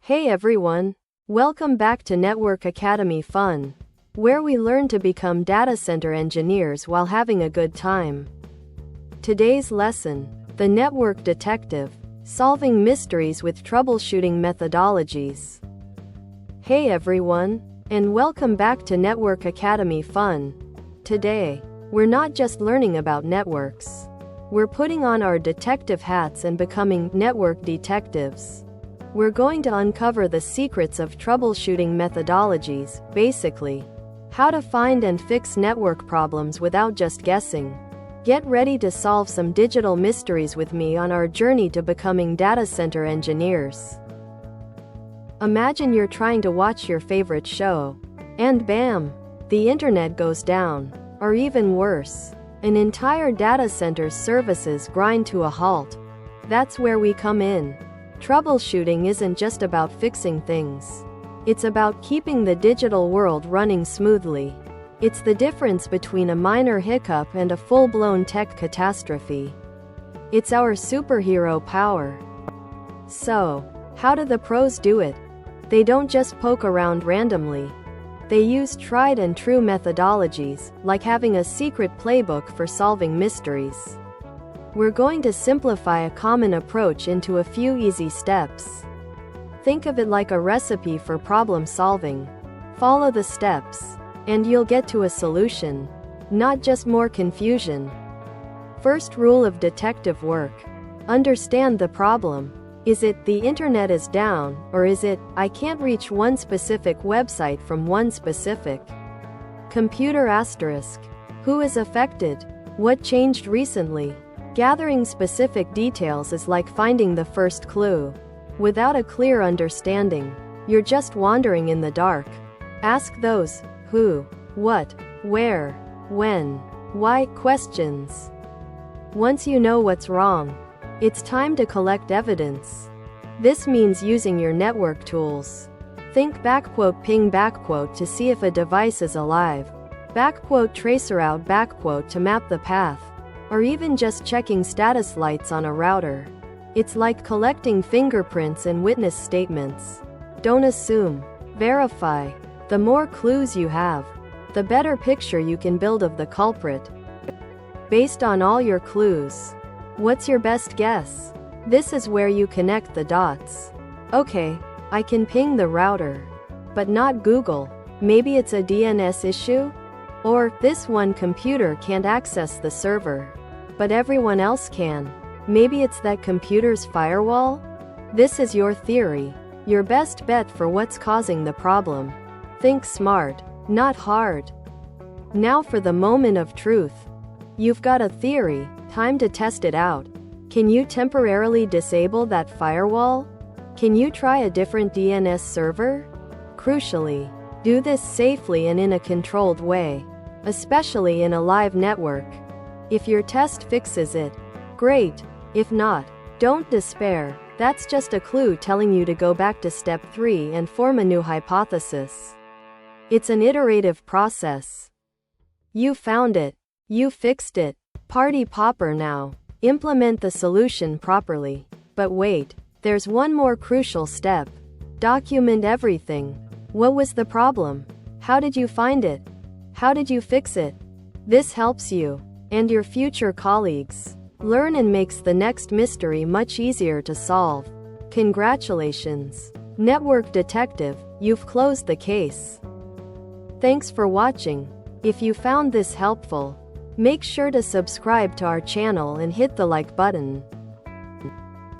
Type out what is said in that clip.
Hey everyone! Welcome back to Network Academy Fun, where we learn to become data center engineers while having a good time. Today's lesson: the Network Detective, solving mysteries with troubleshooting methodologies. Hey everyone, and welcome back to Network Academy Fun. Today, we're not just learning about networks. We're putting on our detective hats and becoming network detectives. We're going to uncover the secrets of troubleshooting methodologies, basically, how to find and fix network problems without just guessing. Get ready to solve some digital mysteries with me on our journey to becoming data center engineers. Imagine you're trying to watch your favorite show, and bam, the internet goes down, or even worse, an entire data center's services grind to a halt. That's where we come in. Troubleshooting isn't just about fixing things. It's about keeping the digital world running smoothly. It's the difference between a minor hiccup and a full-blown tech catastrophe. It's our superhero power. So, how do the pros do it? They don't just poke around randomly. They use tried and true methodologies, like having a secret playbook for solving mysteries. We're going to simplify a common approach into a few easy steps. Think of it like a recipe for problem solving. Follow the steps, and you'll get to a solution, not just more confusion. First rule of detective work: understand the problem. Is it the internet is down, or is it I can't reach one specific website from one specific computer asterisk? Who is affected? What changed recently? Gathering specific details is like finding the first clue. Without a clear understanding, you're just wandering in the dark. Ask those who, what, where, when, why questions. Once you know what's wrong, it's time to collect evidence. This means using your network tools. Think *ping to see if a device is alive, *traceroute to map the path, or even just checking status lights on a router. It's like collecting fingerprints and witness statements. Don't assume, verify. The more clues you have, the better picture you can build of the culprit. Based on all your clues, what's your best guess? This is where you connect the dots. Okay, I can ping the router, but not Google. Maybe it's a DNS issue? Or, this one computer can't access the server, but everyone else can. Maybe it's that computer's firewall? This is your theory, your best bet for what's causing the problem. Think smart, not hard. Now for the moment of truth. You've got a theory, time to test it out. Can you temporarily disable that firewall? Can you try a different DNS server? Crucially, do this safely and in a controlled way, especially in a live network. If your test fixes it, great. If not, don't despair. That's just a clue telling you to go back to step 3 and form a new hypothesis. It's an iterative process. You found it. You fixed it. Party popper now. Implement the solution properly. But wait, there's one more crucial step. Document everything. What was the problem? How did you find it? How did you fix it? This helps you and your future colleagues learn and makes the next mystery much easier to solve. Congratulations, Network Detective, you've closed the case. Thanks for watching. If you found this helpful, make sure to subscribe to our channel and hit the like button.